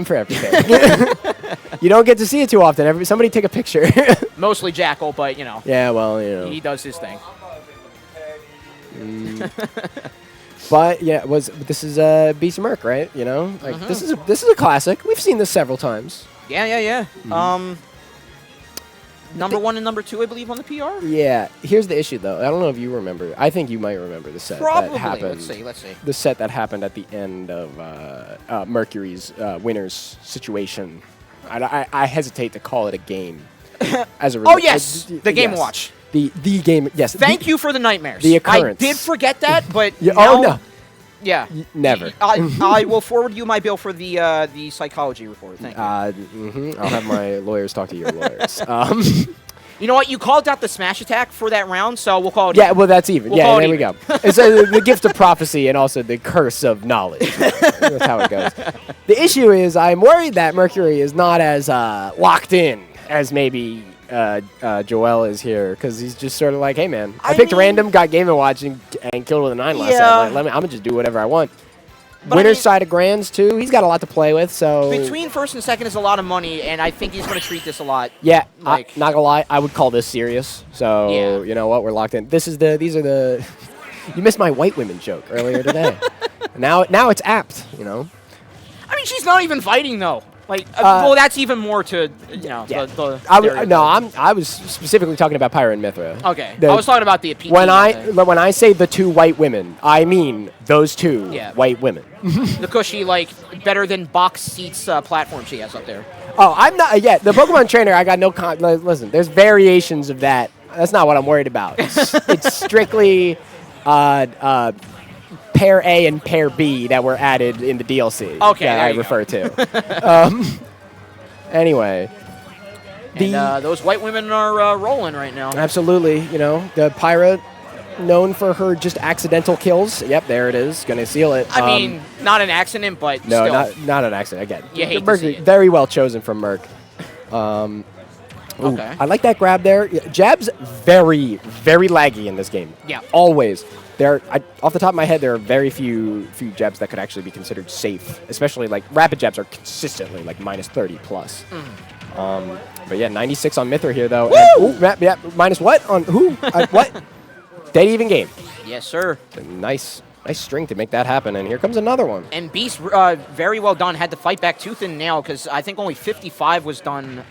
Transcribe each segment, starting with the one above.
for everything. You don't get to see it too often. Somebody take a picture. Mostly Jackal, but, you know. Yeah, well, you know. He does his thing. But yeah, this is Beast Merc, right? You know, like this is a classic. We've seen this several times. Yeah. Number 1 and number 2, I believe, on the PR. Yeah. Here's the issue, though. I don't know if you remember. I think you might remember the set that happened. Let's see. The set that happened at the end of Mercury's winners situation. I hesitate to call it a game. As a oh yes, the Game Watch. The game. Yes. Thank you for the nightmares. The occurrence. I did forget that, but yeah, now, oh no. Yeah. Never. I will forward you my bill for the psychology report. Thank you. I'll have my lawyers talk to your lawyers. You know what? You called out the smash attack for that round, so we'll call it. Yeah, well, that's even. We'll there we go. It's the gift of prophecy and also the curse of knowledge. That's how it goes. The issue is I'm worried that Mercury is not as locked in as maybe Joel is here, because he's just sort of like, hey, man, I picked random, got Game & Watch, and killed with a 9 last set. Like, I'm going to just do whatever I want. But Winner's side of Grands, too. He's got a lot to play with, so... Between first and second is a lot of money, and I think he's going to treat this a lot. Yeah, not going to lie, I would call this serious. So, you know what, we're locked in. These are the... You missed my white women joke earlier today. now it's apt, you know? I mean, she's not even fighting, though. Like, well, that's even more to, you know, the I was specifically talking about Pyra and Mithra. Okay. I was talking about the PT. When I say the 2 white women, I mean those 2 white women. The cushy, like, better than box seats platform she has up there. Oh, I'm not, the Pokemon trainer, I got no, listen, there's variations of that. That's not what I'm worried about. It's strictly, Pair A and Pair B that were added in the DLC. Okay, that I refer to. Anyway, those white women are rolling right now. Absolutely, you know, the Pyra, known for her just accidental kills. Yep, there it is. Gonna seal it. I mean, not an accident, but no, still. not an accident. Again, you hate to see it. Very well chosen from Merc. Okay. I like that grab there. Jabs very, very laggy in this game. Yeah. Always. Off the top of my head, there are very few jabs that could actually be considered safe. Especially, like, rapid jabs are consistently, like, minus 30 plus. But yeah, 96 on Mithra here, though. Woo! And, minus what? On who? What? Dead even game. Yes, sir. Nice string to make that happen. And here comes another one. And Beast, very well done. Had to fight back tooth and nail, because I think only 55 was done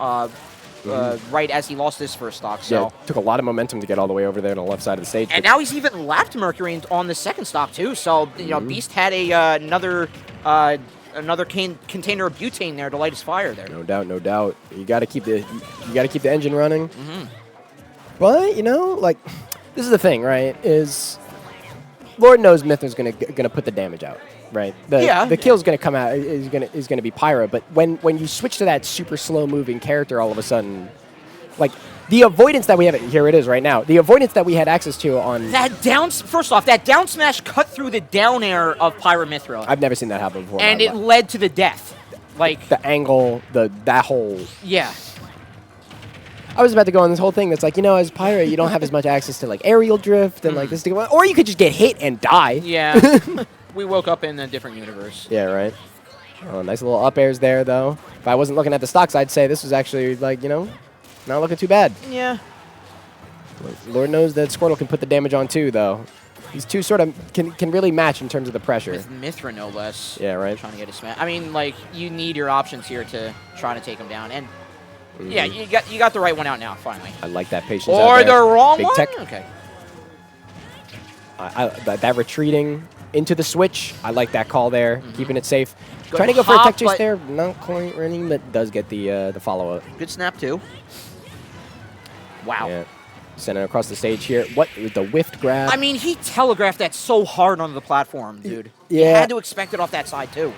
right as he lost his first stock. So yeah, took a lot of momentum to get all the way over there on the left side of the stage. And now he's even lapped Mercury on the second stock too. So you know, Beast had another container of butane there to light his fire there. No doubt. You got to keep the engine running. But you know, like, this is the thing, right? Is Lord knows Mithra's gonna put the damage out. Right. The kill's gonna come out is gonna be Pyra, but when you switch to that super slow moving character, all of a sudden, like the avoidance that we have, here it is right now. The avoidance that we had access to on that down. First off, that down smash cut through the down air of Pyra Mithra. I've never seen that happen before. And it led to the death. Like the angle, that whole. Yeah. I was about to go on this whole thing that's like, you know, as Pyra, you don't have as much access to like aerial drift and like this, or you could just get hit and die. Yeah. We woke up in a different universe. Yeah, right. Oh, nice little up airs there, though. If I wasn't looking at the stocks, I'd say this was actually, like, you know, not looking too bad. Yeah. Lord knows that Squirtle can put the damage on, too, though. These two sort of can really match in terms of the pressure. With Mithra, no less. Yeah, right. Trying to get a smash. I mean, like, you need your options here to try to take him down. And, yeah, you got the right one out now, finally. I like that patience Or out there. the wrong Big one? Tech. Okay. That retreating into the switch, I like that call there, keeping it safe. Good Trying to go for a hop, tech chase there, not quite running, but does get the follow-up. Good snap, too. Wow. Yeah. Sending it across the stage here. What? The whiffed grab. I mean, he telegraphed that so hard onto the platform, dude. Yeah. You had to expect it off that side, too.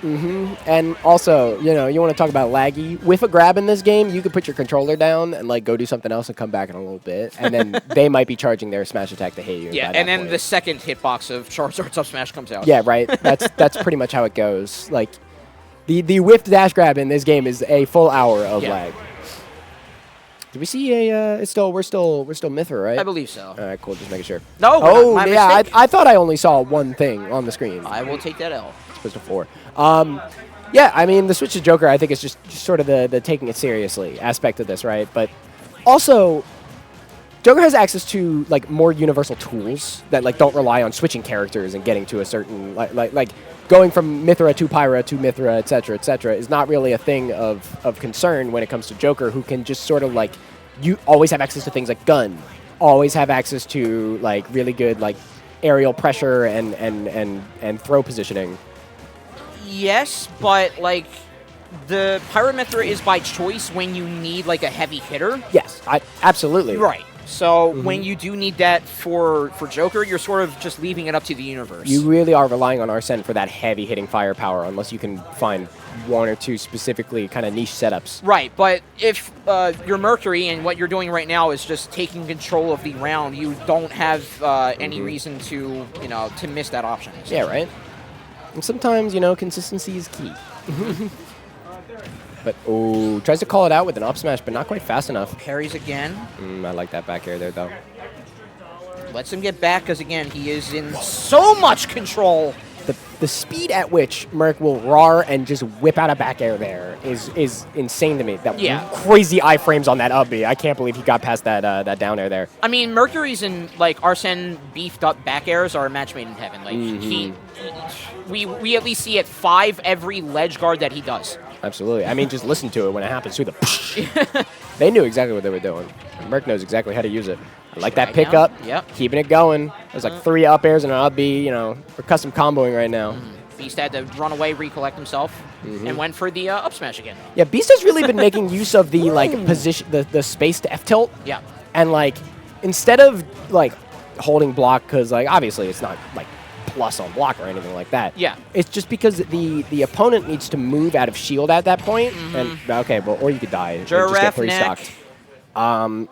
And also, you know, you want to talk about laggy. With a grab in this game, you could put your controller down and, like, go do something else and come back in a little bit. And then they might be charging their smash attack to hit you. Yeah, and then the second hitbox of Charizard's up smash comes out. Yeah, right. That's pretty much how it goes. Like, the whiffed dash grab in this game is a full hour of lag. Did we see a? We're still Mithra, right? I believe so. All right, cool. Just making sure. No. Oh, my yeah. mistake. I thought I only saw one thing on the screen. I will take that L. Supposed to 4. Yeah, I mean, the switch to Joker, I think, is just sort of the taking it seriously aspect of this, right? But also, Joker has access to like more universal tools that like don't rely on switching characters and getting to a certain like going from Mithra to Pyra to Mithra, etc., is not really a thing of concern when it comes to Joker, who can just sort of like you always have access to things like gun, always have access to like really good like aerial pressure and throw positioning. Yes, but like the Pyramithra is by choice when you need like a heavy hitter. Yes, absolutely. Right. So when you do need that for Joker, you're sort of just leaving it up to the universe. You really are relying on Arsene for that heavy hitting firepower, unless you can find one or two specifically kind of niche setups. Right, but if you're Mercury and what you're doing right now is just taking control of the round, you don't have any reason to to miss that option. Yeah, right. And sometimes consistency is key. But, oh, tries to call it out with an up smash, but not quite fast enough. Parries again. I like that back air there, though. Lets him get back, because, again, he is in so much control. The speed at which Merc will roar and just whip out a back air there is insane to me. That crazy iframes on that up B. I can't believe he got past that down air there. I mean, Mercury's and like Arsene beefed up back airs are a match made in heaven. Like we at least see it 5 every ledge guard that he does. Absolutely. I mean, just listen to it when it happens. Through the they knew exactly what they were doing. Merc knows exactly how to use it. I like that pickup. Yep. Keeping it going. There's like 3 up airs and an up B. We're custom comboing right now. Beast had to run away, recollect himself, and went for the up smash again. Yeah, Beast has really been making use of the like position, the space to F tilt. Yeah. And like instead of like holding block, because like obviously it's not like plus on block or anything like that. Yeah. It's just because the opponent needs to move out of shield at that point. And okay, well, or you could die and just get pre-stocked. I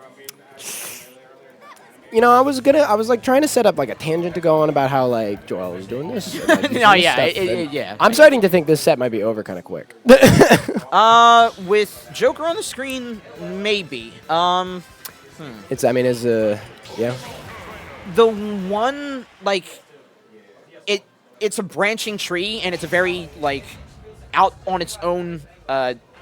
was like trying to set up like a tangent to go on about how like Joel was doing this. And, like, No, yeah. I'm starting to think this set might be over kind of quick. With Joker on the screen, maybe. It's yeah. The one like it's a branching tree, and it's a very like out on its own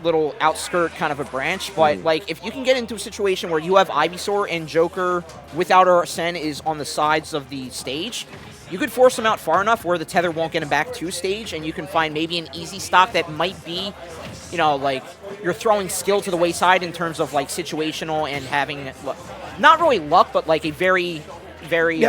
little outskirt kind of a branch, but like if you can get into a situation where you have Ivysaur and Joker without Arsene is on the sides of the stage, you could force him out far enough where the tether won't get him back to stage, and you can find maybe an easy stock that might be, like you're throwing skill to the wayside in terms of like situational and having not really luck, but like a very, very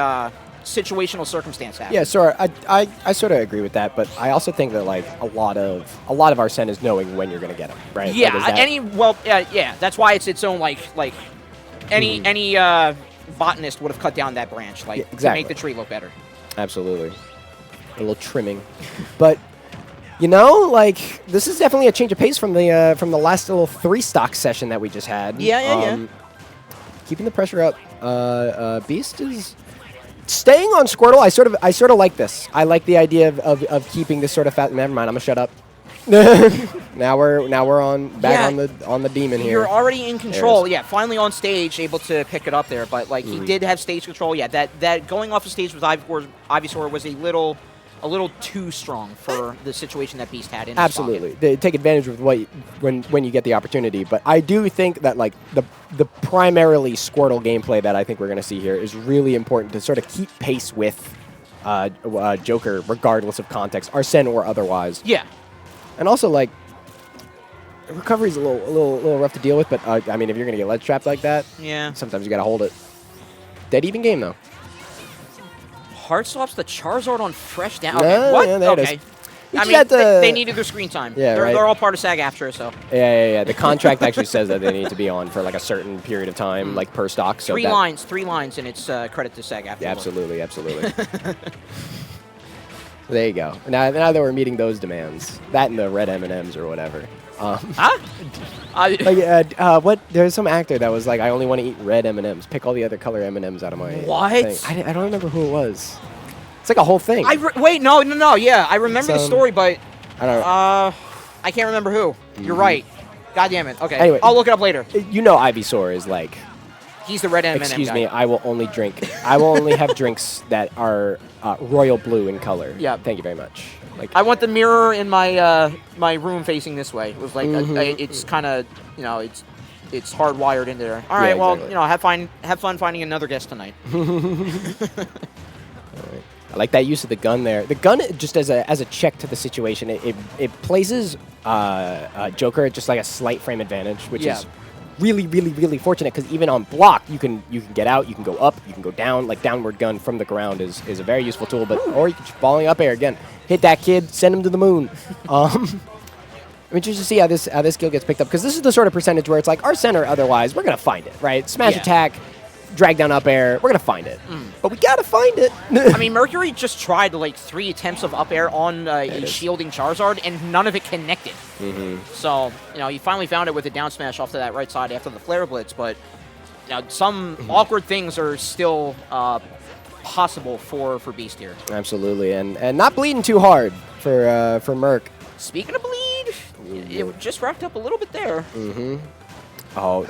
situational circumstance happen. Yeah, so I sort of agree with that, but I also think that like a lot of Arsene is knowing when you're going to get him, right? Yeah, like, that's why it's its own like any botanist would have cut down that branch to make the tree look better. Absolutely. A little trimming. But like this is definitely a change of pace from the last little 3 stock session that we just had. Yeah. Keeping the pressure up. Beast is staying on Squirtle. I sort of like this. I like the idea of keeping this sort of fat. Never mind. I'm gonna shut up. now we're on the demon here. You're already in control. Yeah, finally on stage, able to pick it up there. But like he did have stage control. Yeah, that going off the stage with Ivysaur was a little too strong for the situation that Beast had in his Absolutely. pocket. They take advantage of when you get the opportunity. But I do think that like the primarily Squirtle gameplay that I think we're going to see here is really important to sort of keep pace with Joker, regardless of context, Arsene or otherwise. Yeah. And also like recovery's a little rough to deal with, but I mean if you're going to get ledge trapped like that, sometimes you got to hold it. Dead even game though. Hard swaps the Charizard on fresh down. Okay, what? Yeah, okay. I mean, they needed their screen time. Yeah, they're all part of SAG-AFTRA, so. Yeah. The contract actually says that they need to be on for like a certain period of time, like per stock. So 3 lines, and it's credit to SAG-AFTRA. Yeah, absolutely. There you go. Now that we're meeting those demands, that and the red M&Ms or whatever. There's some actor that was like, I only want to eat red M&Ms. Pick all the other color M&Ms out of my thing. I don't remember who it was. It's like a whole thing. Wait, no. Yeah, I remember the story, but I don't know. I can't remember who. You're right. God damn it. Okay, anyway, I'll look it up later. Ivysaur is like. He's the red M&M Excuse guy. me, I will only have drinks that are royal blue in color. Yeah. Thank you very much. Like I want the mirror in my my room facing this way. It was like it's kind of it's hardwired into there. All right, well exactly. have fun finding another guest tonight. All right. I like that use of the gun there. The gun, just as a check to the situation, it places Joker at just like a slight frame advantage, which is really, really, really fortunate because even on block, you can get out, you can go up, you can go down. Like downward gun from the ground is a very useful tool. But or you can just falling up air again, hit that kid, send him to the moon. I'm interested to see how this skill gets picked up because this is the sort of percentage where it's like our center. Otherwise, we're gonna find it, right? Smash attack. Drag down up air, we're going to find it. But we got to find it. I mean, Mercury just tried like 3 attempts of up air on a shielding Charizard, and none of it connected. So, he finally found it with a down smash off to that right side after the Flare Blitz, but some awkward things are still possible for Beast here. Absolutely, and not bleeding too hard for Merc. Speaking of bleed, it just racked up a little bit there. Oh,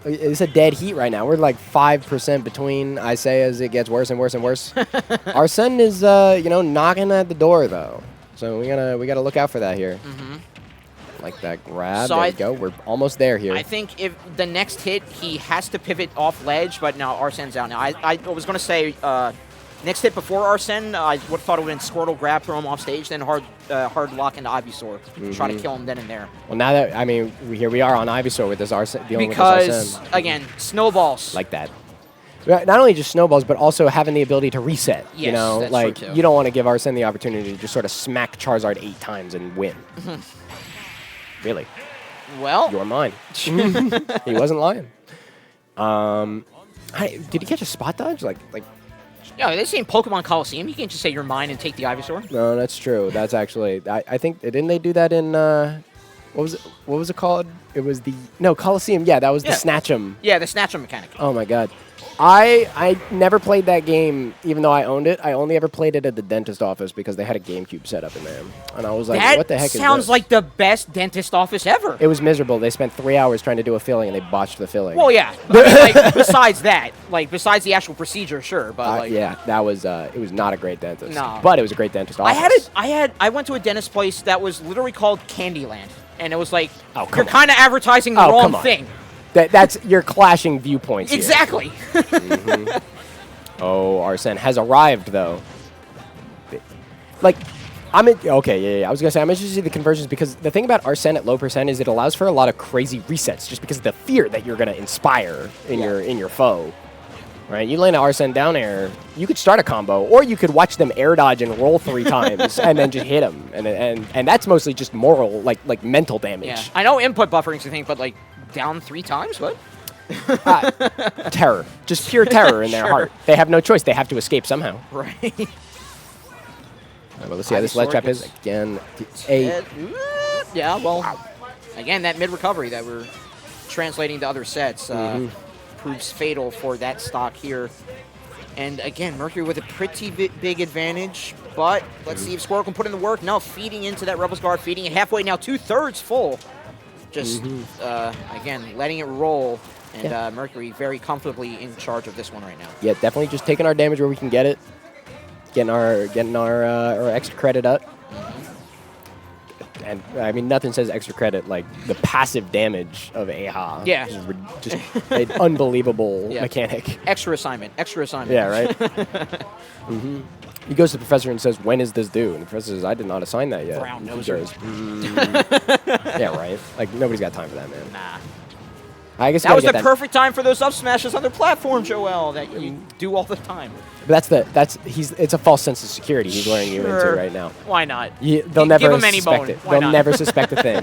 it's a dead heat right now. We're like 5% between, I say, as it gets worse and worse and worse. Arsene is, knocking at the door, though. So we gotta look out for that here. Like that grab. So there we go. We're almost there here. I think if the next hit, he has to pivot off ledge, but now Arsene's out. Now, I was going to say next hit before Arsene, I would have thought it would have been Squirtle grab, throw him off stage, then hard lock into Ivysaur. Try to kill him then and there. Well, now that, here we are on Ivysaur with this Arsene. Because, again, snowballs. Like that. Not only just snowballs, but also having the ability to reset. Yes, that's like true too. You don't want to give Arsene the opportunity to just sort of smack Charizard 8 times and win. Really? Well, you're mine. He wasn't lying. Did he catch a spot dodge? Like. Yeah, this ain't Pokemon Coliseum. You can't just say you're mine and take the Ivysaur. No, that's true. That's actually. I think didn't they do that in what was it called? It was the Coliseum. Yeah, that was the Snatch 'em. Yeah, the Snatch 'em mechanic. Oh my god. I never played that game, even though I owned it. I only ever played it at the dentist office because they had a GameCube set up in there. And I was like, what the heck is this? That sounds like the best dentist office ever. It was miserable. They spent 3 hours trying to do a filling, and they botched the filling. Well, yeah. I mean, besides that, besides the actual procedure, sure. But yeah, that was, it was not a great dentist. No. But it was a great dentist office. I went to a dentist place that was literally called Candyland. And it was like, you're kind of advertising the wrong thing. You're clashing viewpoints here. Exactly. Oh, Arsene has arrived, though. I was going to say, I'm interested to see the conversions because the thing about Arsene at low percent is it allows for a lot of crazy resets just because of the fear that you're going to inspire in your foe. Right? You land an Arsene down air, you could start a combo, or you could watch them air dodge and roll 3 times and then just hit them. And that's mostly just moral, like mental damage. Yeah. I know input buffering's a thing, but down 3 times? What? Terror. Just pure terror in their heart. They have no choice. They have to escape somehow. Right. Well, let's see how this ledge trap is. Again, yeah, well, again, that mid-recovery that we're translating to other sets proves fatal for that stock here. And again, Mercury with a pretty big advantage, but let's see if Squirrel can put in the work. No, feeding into that Rebel's Guard, feeding it halfway now, 2/3 full. Just, again, letting it roll, and Mercury very comfortably in charge of this one right now. Yeah, definitely just taking our damage where we can get it, getting our extra credit up. And, nothing says extra credit like the passive damage of AHA. Yeah. Just an unbelievable mechanic. Extra assignment. Yeah, right? He goes to the professor and says, when is this due? And the professor says, I did not assign that yet. Brown noser. Yeah, right? Nobody's got time for that, man. Nah. I guess that was the perfect time for those up smashes on their platform, Joel, that you do all the time. But it's a false sense of security he's luring you into right now. Why not? They'll never suspect it. They'll never suspect a thing.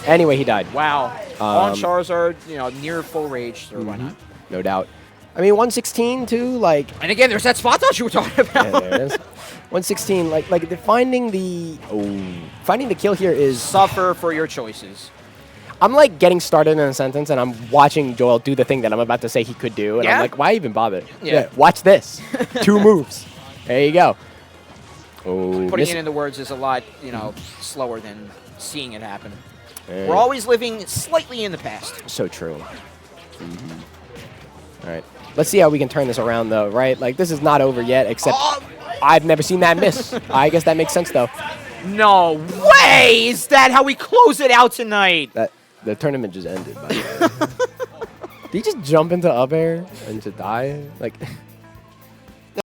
Anyway, he died. Wow. On Charizard, near full rage, so why not? No doubt. 116 too, And again, there's that spot dodge you were talking about. Yeah, there it is. 116, finding the kill here is suffer for your choices. I'm getting started in a sentence, and I'm watching Joel do the thing that I'm about to say he could do, and I'm like, why even bother? Yeah. Watch this. 2 moves. There you go. Oh, putting it into words is a lot, slower than seeing it happen. We're always living slightly in the past. So true. All right. Let's see how we can turn this around, though, right? This is not over yet, except I've never seen that miss. I guess that makes sense, though. No way! Is that how we close it out tonight? The tournament just ended, by the way. Did he just jump into up air and just die? Like...